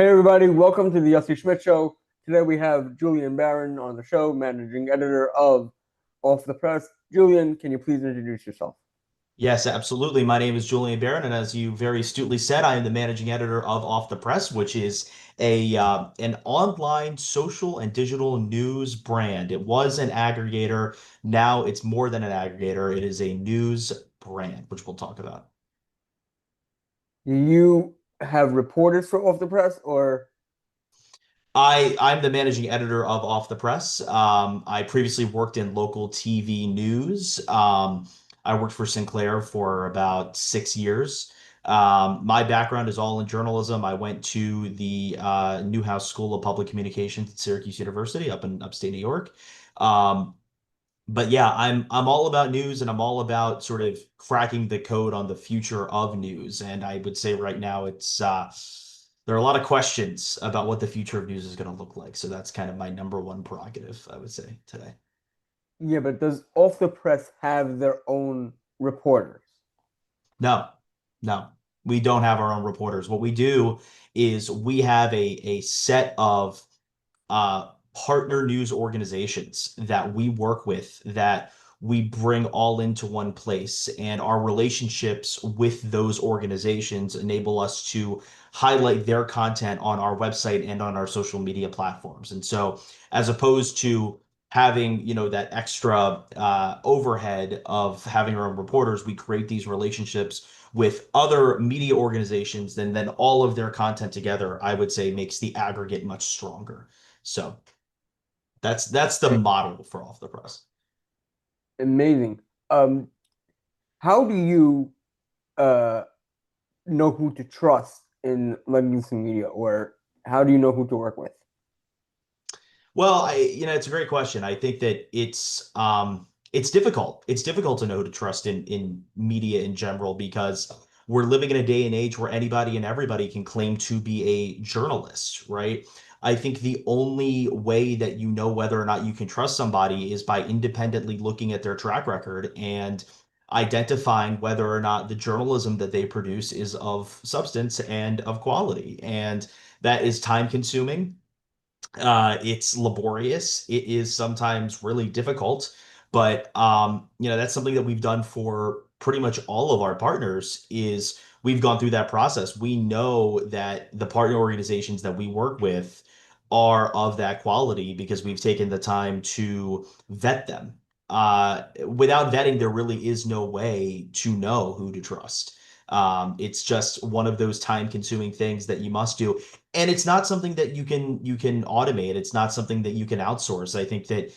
Hey everybody, welcome to the Yossi Schmidt Show. Today we have Julian Barron on the show, managing editor of Off the Press. Julian, can you please introduce yourself? Yes, absolutely. My name is Julian Barron, and as you very astutely said, I am the managing editor of Off the Press, which is a an online social and digital news brand. It was an aggregator. Now it's more than an aggregator. It is a news brand, which we'll talk about. Do you have reporters for Off the Press or I'm the managing editor of Off the Press. I previously worked in local TV news. I worked for Sinclair for about 6 years. My background is all in journalism. I went to the Newhouse School of Public Communications at Syracuse University up in upstate New York. Um, but yeah, I'm all about news and I'm all about sort of cracking the code on the future of news. And I would say right now it's there are a lot of questions about what the future of news is going to look like. So that's kind of my number one prerogative, I would say today. yeah, but does Off the Press have their own reporters? No, no, we don't have our own reporters. What we do is we have a set of partner news organizations that we work with that we bring all into one place. And our relationships with those organizations enable us to highlight their content on our website and on our social media platforms. And so, as opposed to having, that extra overhead of having our own reporters, we create these relationships with other media organizations, and then all of their content together, I would say, makes the aggregate much stronger. So that's the Eh, model for Off the Press. Amazing. Um, how do you uh know who to trust in legacy media, or how do you know who to work with? Well, it's a great question. I think that it's difficult. It's difficult to know who to trust in media in general because we're living in a day and age where anybody and everybody can claim to be a journalist, right? I think the only way that you know whether or not you can trust somebody is by independently looking at their track record and identifying whether or not the journalism that they produce is of substance and of quality. And that is time consuming. It's laborious. It is sometimes really difficult, but that's something that we've done for pretty much all of our partners is we've gone through that process. We know that the partner organizations that we work with are of that quality because we've taken the time to vet them. Without vetting, there really is no way to know who to trust. It's just one of those time-consuming things that you must do, and it's not something that you can automate. It's not something that you can outsource. I think that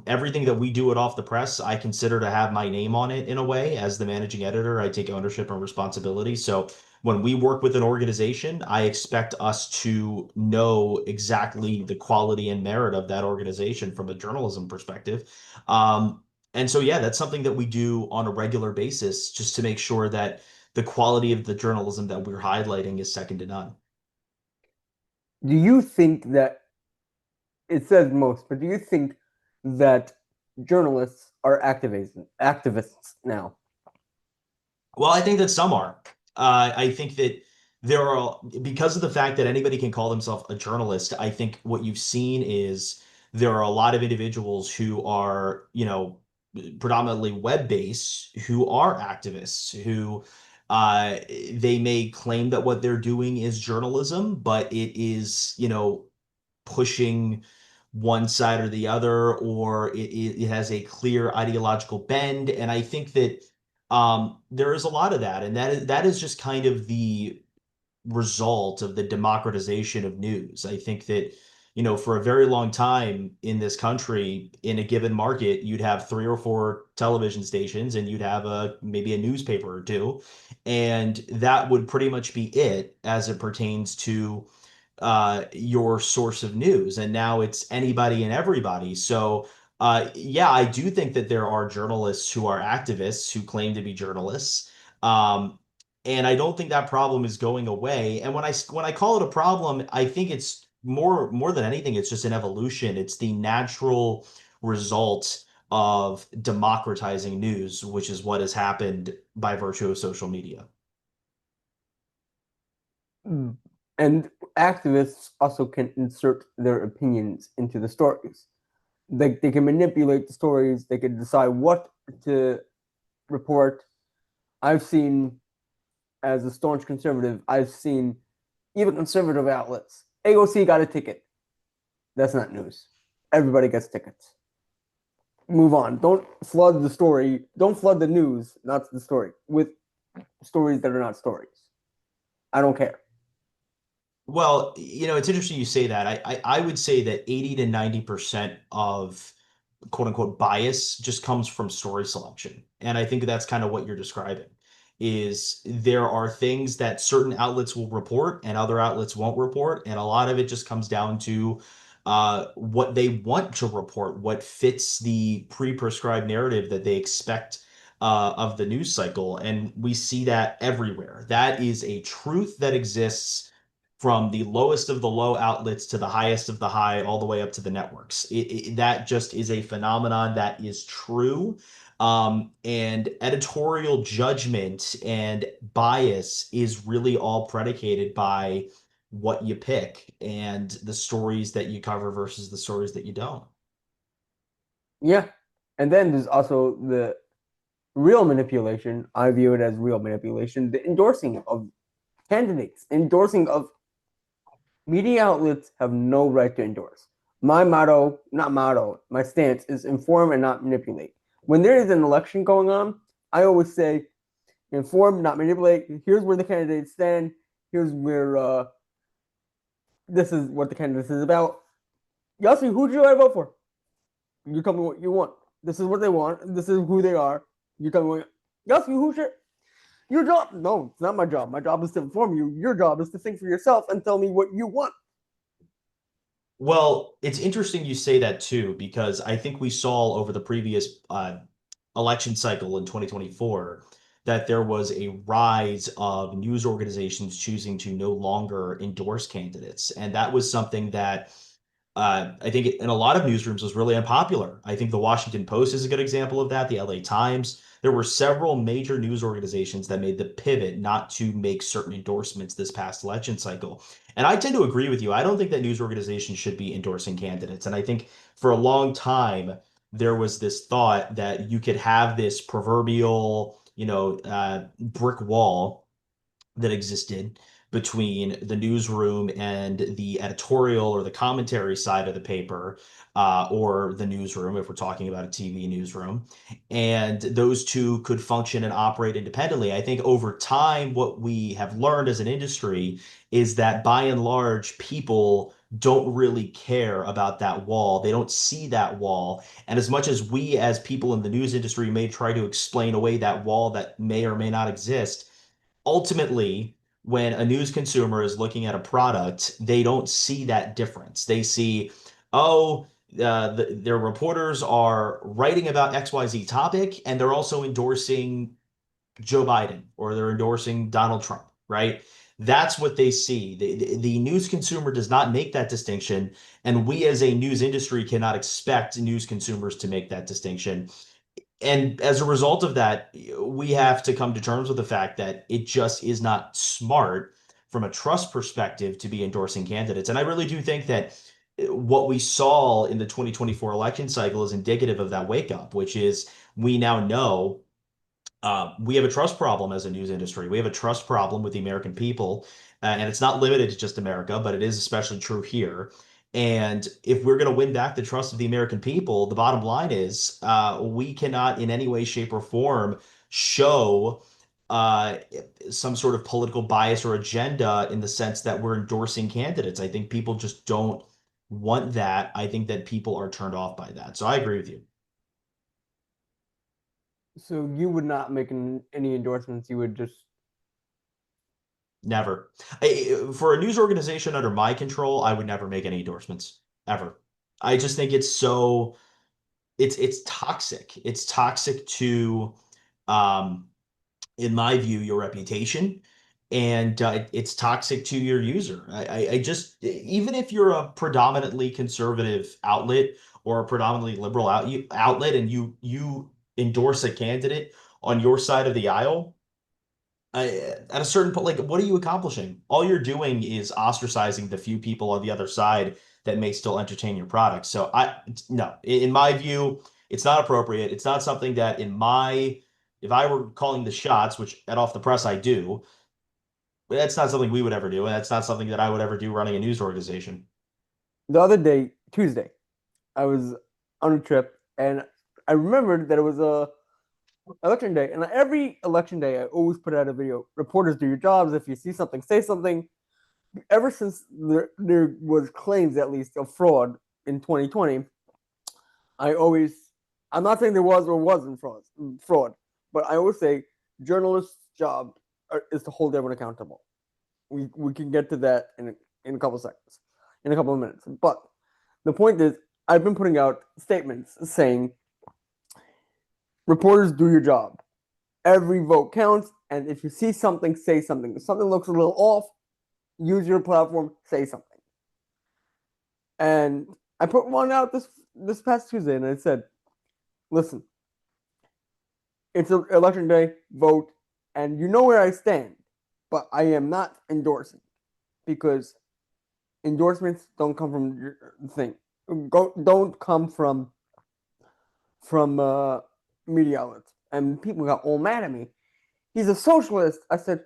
everything that we do at Off the Press, I consider to have my name on it in a way. As the managing editor, I take ownership and responsibility. So when we work with an organization, I expect us to know exactly the quality and merit of that organization from a journalism perspective. And so, yeah, that's something that we do on a regular basis just to make sure that the quality of the journalism that we're highlighting is second to none. Do you think that it says most, but do you think that journalists are activists now? Well, I think that some are. I think that there are, because of the fact that anybody can call themselves a journalist, I think what you've seen is there are a lot of individuals who are, predominantly web-based, who are activists, who they may claim that what they're doing is journalism, but it is, pushing one side or the other, or it has a clear ideological bend. And I think that there is a lot of that, and that is just kind of the result of the democratization of news. I think that, for a very long time in this country, in a given market, you'd have three or four television stations and you'd have maybe a newspaper or two, and that would pretty much be it as it pertains to your source of news. And now it's anybody and everybody. So yeah, I do think that there are journalists who are activists who claim to be journalists. And I don't think that problem is going away. And when I call it a problem, I think it's more than anything, it's just an evolution. It's the natural result of democratizing news, which is what has happened by virtue of social media. And activists also can insert their opinions into the stories. They can manipulate the stories. They can decide what to report. I've seen, as a staunch conservative, I've seen even conservative outlets. AOC got a ticket. That's not news. Everybody gets tickets. Move on. Don't flood the story. Don't flood the news, not the story, with stories that are not stories. I don't care. Well, it's interesting you say that. I would say that 80 to 90% of quote unquote bias just comes from story selection. And I think that's kind of what you're describing is there are things that certain outlets will report and other outlets won't report. And a lot of it just comes down to what they want to report, what fits the pre-prescribed narrative that they expect of the news cycle. And we see that everywhere. That is a truth that exists from the lowest of the low outlets to the highest of the high, all the way up to the networks. That just is a phenomenon that is true. And editorial judgment and bias is really all predicated by what you pick and the stories that you cover versus the stories that you don't. Yeah. And then there's also the real manipulation. I view it as real manipulation. The endorsing of candidates, endorsing of media outlets have no right to endorse. My motto, not motto, my stance is inform and not manipulate. When there is an election going on, I always say inform, not manipulate. Here's where the candidates stand. Here's where this is what the candidates is about. Yossi, who do you want to vote for? You tell me what you want. This is what they want. This is who they are. You tell me what. Yossi, who should. Your job? No, it's not my job. My job is to inform you. Your job is to think for yourself and tell me what you want. Well, it's interesting you say that too, because I think we saw over the previous election cycle in 2024 that there was a rise of news organizations choosing to no longer endorse candidates. And that was something that I think in a lot of newsrooms was really unpopular. I think the Washington Post is a good example of that, the LA Times. There were several major news organizations that made the pivot not to make certain endorsements this past election cycle. And I tend to agree with you. I don't think that news organizations should be endorsing candidates. And I think for a long time, there was this thought that you could have this proverbial, brick wall that existed between the newsroom and the editorial or the commentary side of the paper, or the newsroom, if we're talking about a TV newsroom. And those two could function and operate independently. I think over time, what we have learned as an industry is that by and large, people don't really care about that wall. They don't see that wall. And as much as we, as people in the news industry, may try to explain away that wall that may or may not exist, ultimately, when a news consumer is looking at a product, they don't see that difference. They see, oh, their reporters are writing about XYZ topic, and they're also endorsing Joe Biden or they're endorsing Donald Trump, right? That's what they see. The news consumer does not make that distinction, and we as a news industry cannot expect news consumers to make that distinction. And as a result of that, we have to come to terms with the fact that it just is not smart from a trust perspective to be endorsing candidates. And I really do think that what we saw in the 2024 election cycle is indicative of that wake up, which is we now know we have a trust problem as a news industry. We have a trust problem with the American people, and it's not limited to just America, but it is especially true here. And if we're going to win back the trust of the American people, the bottom line is we cannot in any way, shape, or form show uh, some sort of political bias or agenda in the sense that we're endorsing candidates. I think people just don't want that. I think that people are turned off by that. So I agree with you. So you would not make any endorsements. You would just. Never. For a news organization under my control, I would never make any endorsements ever. I just think it's toxic. It's toxic to, um, in my view, your reputation, and it's toxic to your user. I just even if you're a predominantly conservative outlet or a predominantly liberal outlet, and you endorse a candidate on your side of the aisle, at a certain point, like, what are you accomplishing? All you're doing is ostracizing the few people on the other side that may still entertain your product. So no, in my view, it's not appropriate. It's not something that if I were calling the shots, which at Off the Press I do, that's not something we would ever do. And that's not something that I would ever do running a news organization. The other day, Tuesday, I was on a trip and I remembered that it was a election day. And every election day, I always put out a video. Reporters, do your jobs. If you see something, say something. Ever since there was claims, at least, of fraud in 2020, I always, I'm not saying there was or wasn't fraud, but I always say journalists' job is to hold everyone accountable. We can get to that in a couple of seconds, in a couple of minutes. But the point is, I've been putting out statements saying, reporters, do your job. Every vote counts, and if you see something, say something. If something looks a little off, use your platform, say something. And I put one out this past Tuesday, and I said, listen, it's an election day, vote, and you know where I stand, but I am not endorsing because endorsements don't come from the thing. Don't come from media outlets. And people got all mad at me. He's a socialist. I said,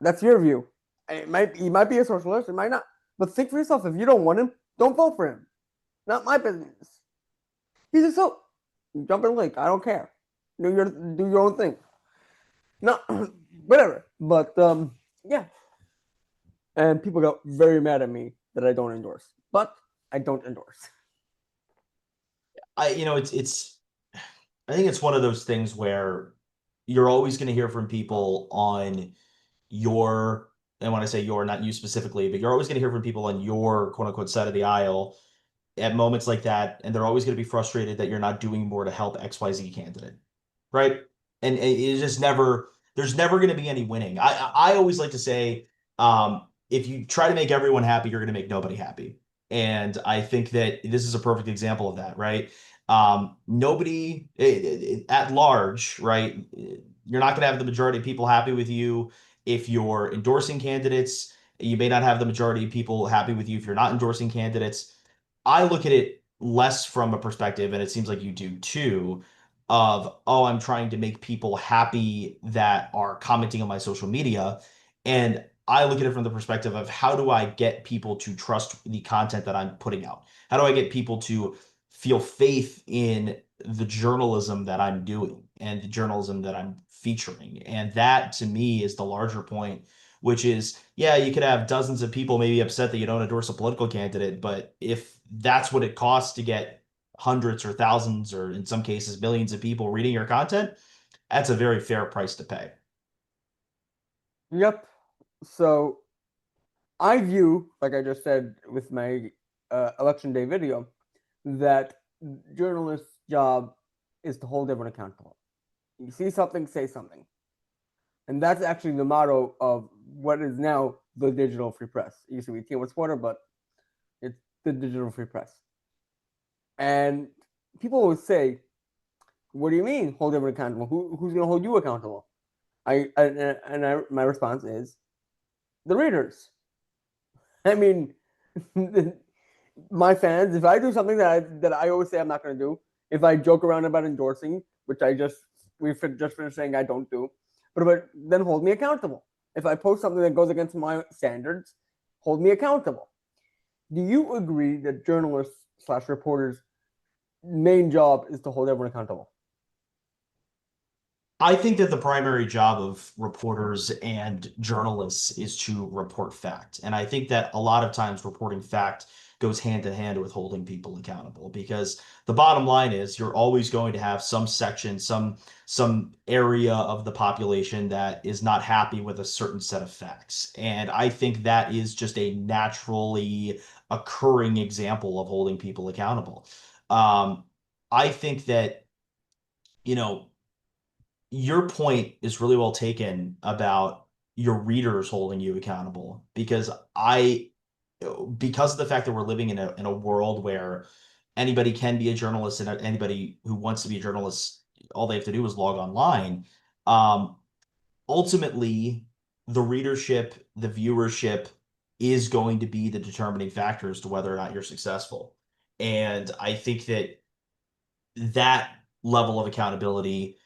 that's your view. He might be a socialist, it might not. But think for yourself. If you don't want him, don't vote for him. Not my business. He's a jump in the lake. I don't care. Do your own thing. No, whatever. But yeah. And people got very mad at me that I don't endorse. But I don't endorse. It's I think it's one of those things where you're always going to hear from people on your, and when I say your, not you specifically, but you're always going to hear from people on your quote unquote side of the aisle at moments like that, and they're always going to be frustrated that you're not doing more to help XYZ candidate, right? And it's just never, there's never going to be any winning. I always like to say, if you try to make everyone happy, you're going to make nobody happy. And I think that this is a perfect example of that, right? Nobody at large, right? You're not going to have the majority of people happy with you if you're endorsing candidates. You may not have the majority of people happy with you if you're not endorsing candidates. I look at it less from a perspective, and it seems like you do too, of, oh, I'm trying to make people happy that are commenting on my social media. And I look at it from the perspective of, how do I get people to trust the content that I'm putting out? How do I get people to feel faith in the journalism that I'm doing and the journalism that I'm featuring? And that to me is the larger point, which is, yeah, you could have dozens of people maybe upset that you don't endorse a political candidate, but if that's what it costs to get hundreds or thousands, or in some cases millions of people reading your content, that's a very fair price to pay. Yep. So I view, like I just said with my election day video, that journalist's job is to hold everyone accountable. You see something, say something. And that's actually the motto of what is now the digital free press. It used to be T1 Quarter, but it's the digital free press. And people always say, what do you mean hold everyone accountable? Who's going to hold you accountable? My response is the readers. I mean, my fans. If I do something that I always say I'm not going to do, if I joke around about endorsing, which we just finished saying I don't do, but then hold me accountable. If I post something that goes against my standards, hold me accountable. Do you agree that journalists/reporters' main job is to hold everyone accountable? I think that the primary job of reporters and journalists is to report fact. And I think that a lot of times reporting fact goes hand in hand with holding people accountable, because the bottom line is you're always going to have some section, some area of the population that is not happy with a certain set of facts. And I think that is just a naturally occurring example of holding people accountable. Um, I think that, you know, your point is really well taken about your readers holding you accountable, because because of the fact that we're living in a world where anybody can be a journalist, and anybody who wants to be a journalist, all they have to do is log online. Um, Ultimately, the readership, the viewership is going to be the determining factor as to whether or not you're successful. And I think that that level of accountability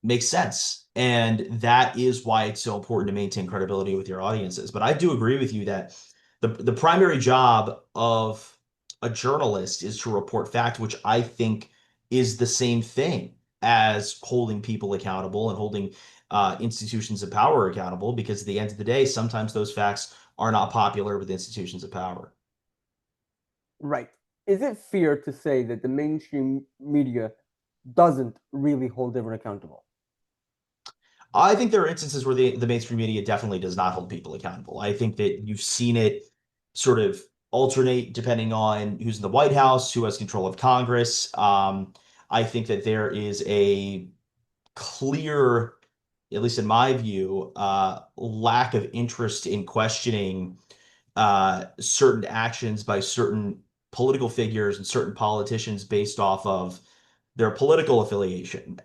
makes sense. And that is why it's so important to maintain credibility with your audiences. But I do agree with you that the primary job of a journalist is to report fact, which I think is the same thing as holding people accountable and holding institutions of power accountable, because at the end of the day, sometimes those facts are not popular with institutions of power. Right. Is it fair to say that the mainstream media doesn't really hold everyone accountable? I think there are instances where the mainstream media definitely does not hold people accountable. I think that you've seen it sort of alternate depending on who's in the White House, who has control of Congress. I think that there is a clear, at least in my view, lack of interest in questioning certain actions by certain political figures and certain politicians based off of their political affiliation.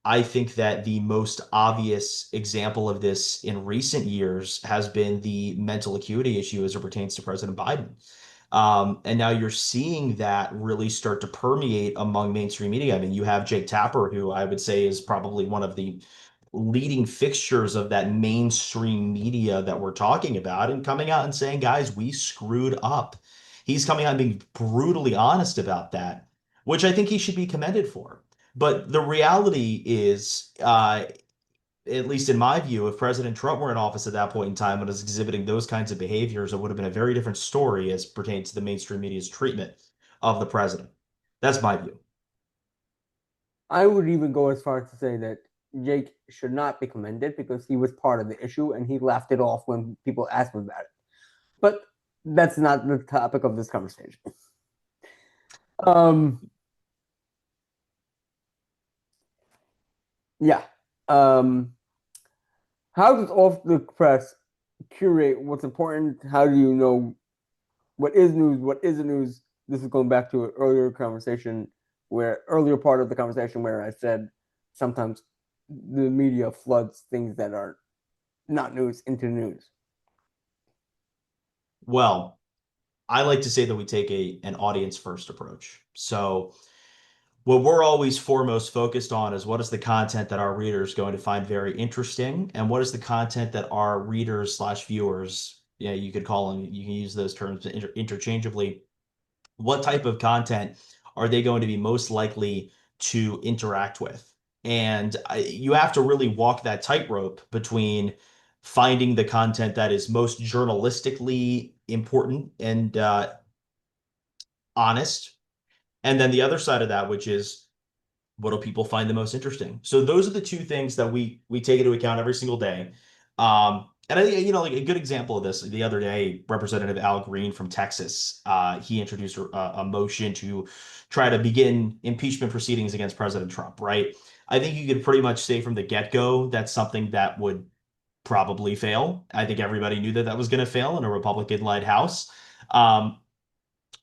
I think that the most obvious example of this in recent years has been the mental acuity issue as it pertains to President Biden. And now you're seeing that really start to permeate among mainstream media. I mean, you have Jake Tapper, who I would say is probably one of the leading fixtures of that mainstream media that we're talking about, and coming out and saying, guys, we screwed up. He's coming out and being brutally honest about that, which I think he should be commended for. But the reality is, at least in my view, if President Trump were in office at that point in time and was exhibiting those kinds of behaviors, it would have been a very different story as pertains to the mainstream media's treatment of the president. That's my view. I would even go as far as to say that Jake should not be commended because he was part of the issue and he laughed it off when people asked him about it. But that's not the topic of this conversation. Um, yeah. Um, how does off the press curate what's important? How do you know what is news, what isn't news? This is going back to an earlier conversation where earlier part of the conversation where I said sometimes the media floods things that are not news into news. Well, I like to say that we take an audience first approach. So what we're always foremost focused on is what is the content that our readers going to find very interesting, and what is the content that our readers slash viewers, yeah, you could call them, you can use those terms interchangeably. What type of content are they going to be most likely to interact with? And you have to really walk that tightrope between finding the content that is most journalistically important and honest, and then the other side of that, which is what do people find the most interesting? So those are the two things that we take into account every single day. And I think, like a good example of this, the other day, Representative Al Green from Texas, he introduced a motion to try to begin impeachment proceedings against President Trump, right? I think you could pretty much say from the get-go that's something that would probably fail. I think everybody knew that that was going to fail in a Republican-led House. Um,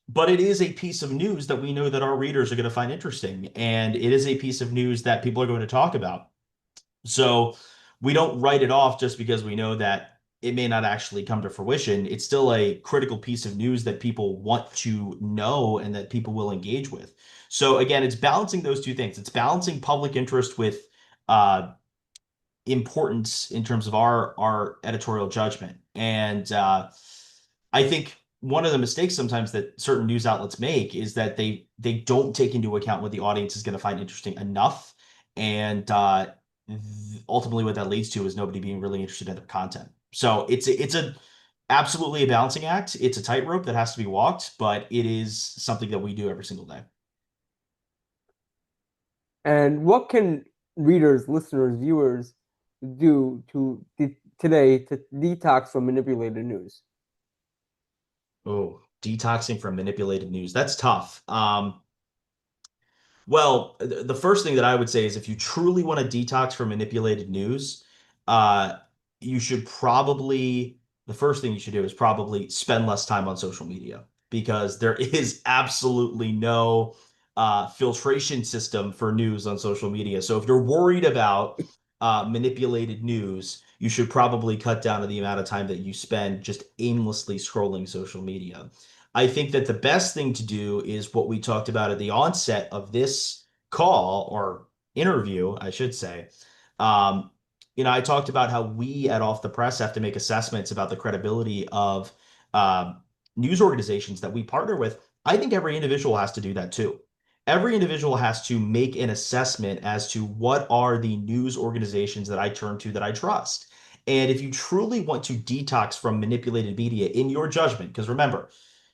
but it is a piece of news that we know that our readers are going to find interesting. And it is a piece of news that people are going to talk about. So we don't write it off just because we know that it may not actually come to fruition. It's still a critical piece of news that people want to know and that people will engage with. So again, it's balancing those two things. It's balancing public interest with uh, importance in terms of our editorial judgment. And I think one of the mistakes sometimes that certain news outlets make is that they don't take into account what the audience is going to find interesting enough, and ultimately what that leads to is nobody being really interested in their content. So it's a absolutely a balancing act. It's a tightrope that has to be walked, but it is something that we do every single day. And what can readers, listeners, viewers do today to detox from manipulated news? Oh, detoxing from manipulated news. That's tough. Well, the first thing that I would say is if you truly want to detox from manipulated news, uh, you should probably, the first thing you should do is probably spend less time on social media, because there is absolutely no filtration system for news on social media. So if you're worried about manipulated news, you should probably cut down on the amount of time that you spend just aimlessly scrolling social media. I think that the best thing to do is what we talked about at the onset of this call or interview, I should say. Um, I talked about how we at Off the Press have to make assessments about the credibility of um, news organizations that we partner with. I think every individual has to do that too. Every individual has to make an assessment as to what are the news organizations that I turn to that I trust. And if you truly want to detox from manipulated media in your judgment, because remember,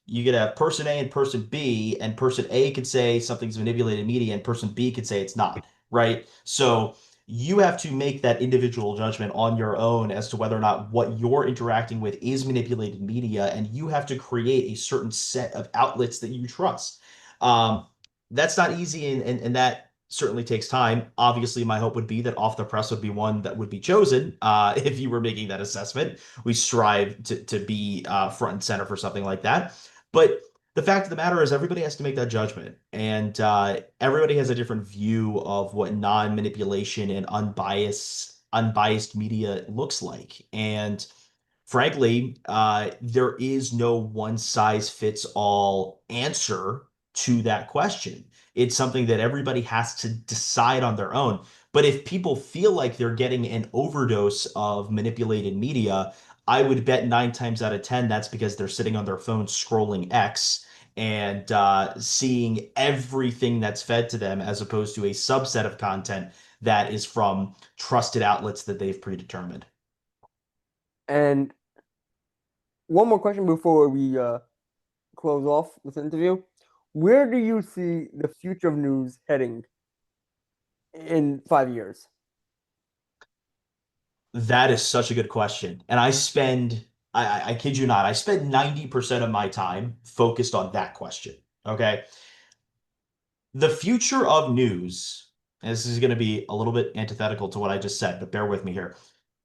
you get a person A and person B, and person A could say something's manipulated media, and person B could say it's not, right? So you have to make that individual judgment on your own as to whether or not what you're interacting with is manipulated media, and you have to create a certain set of outlets that you trust. Um, that's not easy, and that certainly takes time. Obviously, my hope would be that Off the Press would be one that would be chosen if you were making that assessment. We strive to be front and center for something like that. But the fact of the matter is, everybody has to make that judgment, and everybody has a different view of what non-manipulation and unbiased media looks like. And frankly, there is no one size fits all answer to that question. It's something that everybody has to decide on their own. But if people feel like they're getting an overdose of manipulated media, I would bet 9 times out of 10 that's because they're sitting on their phone scrolling X and seeing everything that's fed to them as opposed to a subset of content that is from trusted outlets that they've predetermined. And one more question before we close off this interview. Where do you see the future of news heading in 5 years? That is such a good question. And I kid you not, I spend 90% of my time focused on that question. Okay. The future of news, and this is going to be a little bit antithetical to what I just said, but bear with me here,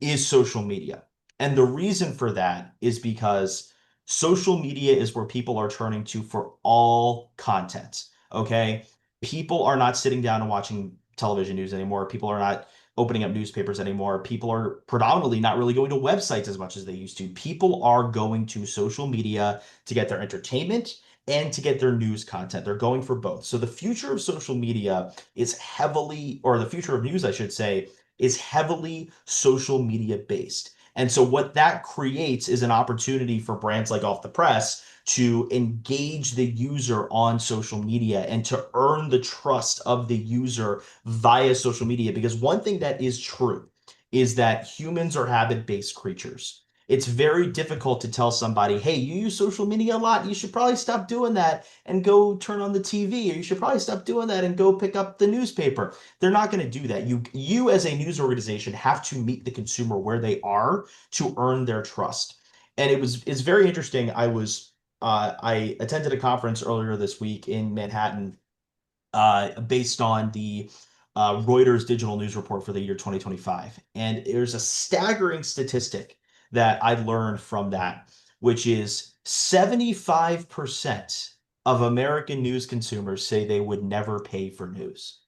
is social media. And the reason for that is because social media is where people are turning to for all content. Okay. People are not sitting down and watching television news anymore. People are not opening up newspapers anymore. People are predominantly not really going to websites as much as they used to. People are going to social media to get their entertainment and to get their news content. They're going for both. So the future of social media is heavily, or the future of news, I should say, is heavily social media based. And so what that creates is an opportunity for brands like Off the Press to engage the user on social media and to earn the trust of the user via social media. Because one thing that is true is that humans are habit-based creatures. It's very difficult to tell somebody, hey, you use social media a lot. You should probably stop doing that and go turn on the TV, or you should probably stop doing that and go pick up the newspaper. They're not going to do that. You as a news organization have to meet the consumer where they are to earn their trust. And it's very interesting. I attended a conference earlier this week in Manhattan based on the Reuters digital news report for the year 2025. And there's a staggering statistic that I learned from that, which is 75% of American news consumers say they would never pay for news.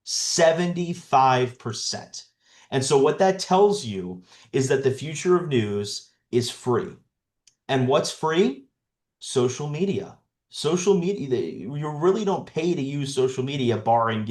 75%. And so what that tells you is that the future of news is free. And what's free? Social media. Social media, you really don't pay to use social media, barring,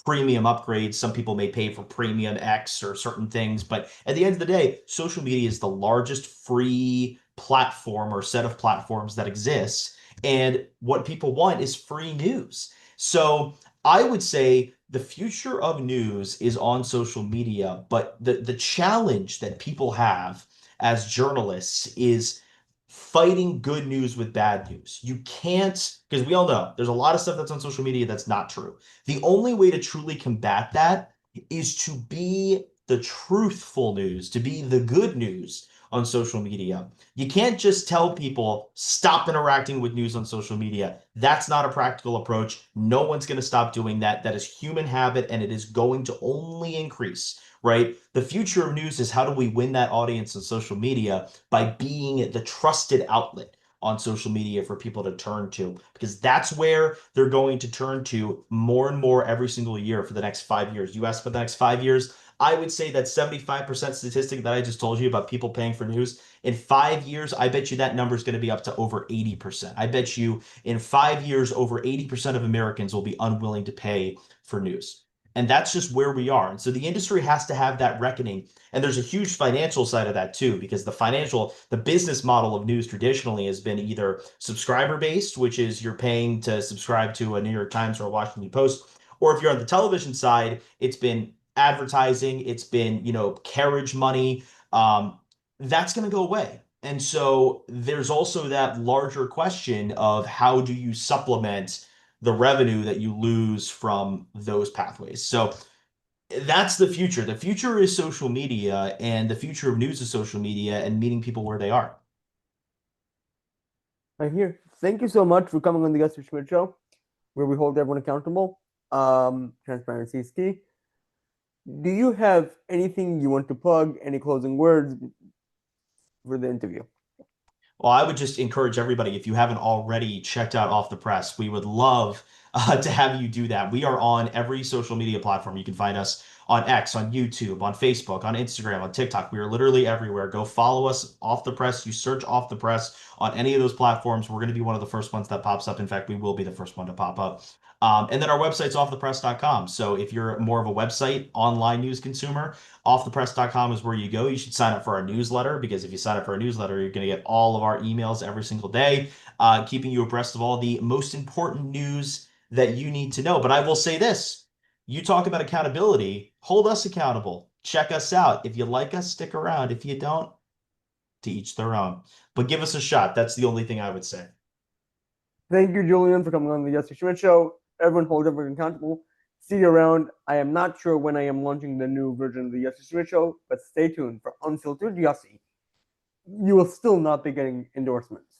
premium upgrades. Some people may pay for premium X or certain things, but at the end of the day, social media is the largest free platform or set of platforms that exists. And what people want is free news. So I would say the future of news is on social media, but the challenge that people have as journalists is fighting good news with bad news. You can't, because we all know there's a lot of stuff that's on social media that's not true. The only way to truly combat that is to be the truthful news, to be the good news on social media. You can't just tell people stop interacting with news on social media. That's not a practical approach. No one's going to stop doing that. That is human habit, and it is going to only increase, right? The future of news is how do we win that audience on social media by being the trusted outlet on social media for people to turn to, because that's where they're going to turn to more and more every single year for the next 5 years. You ask for the next 5 years, I would say that 75% statistic that I just told you about people paying for news, in 5 years, I bet you that number is going to be up to over 80%. I bet you in 5 years, over 80% of Americans will be unwilling to pay for news. And that's just where we are. And so the industry has to have that reckoning. And there's a huge financial side of that too, because the business model of news traditionally has been either subscriber based, which is you're paying to subscribe to a New York Times or a Washington Post, or if you're on the television side, it's been advertising, it's been, carriage money. Um, that's going to go away. And so there's also that larger question of how do you supplement the revenue that you lose from those pathways. So that's the future. The future is social media, and the future of news is social media and meeting people where they are. I'm here. Thank you so much for coming on the Yossi Schmidt Show, where we hold everyone accountable. Transparency is key. Do you have anything you want to plug? Any closing words for the interview? Well, I would just encourage everybody, if you haven't already checked out Off the Press, we would love to have you do that. We are on every social media platform. You can find us on X, on YouTube, on Facebook, on Instagram, on TikTok. We are literally everywhere. Go follow us, Off the Press. You search Off the Press on any of those platforms. We're going to be one of the first ones that pops up. In fact, we will be the first one to pop up. And then our website's offthepress.com. So if you're more of a website online news consumer, offthepress.com is where you go. You should sign up for our newsletter, because if you sign up for our newsletter, you're going to get all of our emails every single day, keeping you abreast of all the most important news that you need to know. But I will say this, you talk about accountability, hold us accountable. Check us out. If you like us, stick around. If you don't, to each their own. But give us a shot. That's the only thing I would say. Thank you, Julian, for coming on the Yossi Schmidt Show. Everyone hold everyone accountable. See you around. I am not sure when I am launching the new version of the Yossi Schmidt Show, but stay tuned for Unfiltered Yossi. You will still not be getting endorsements.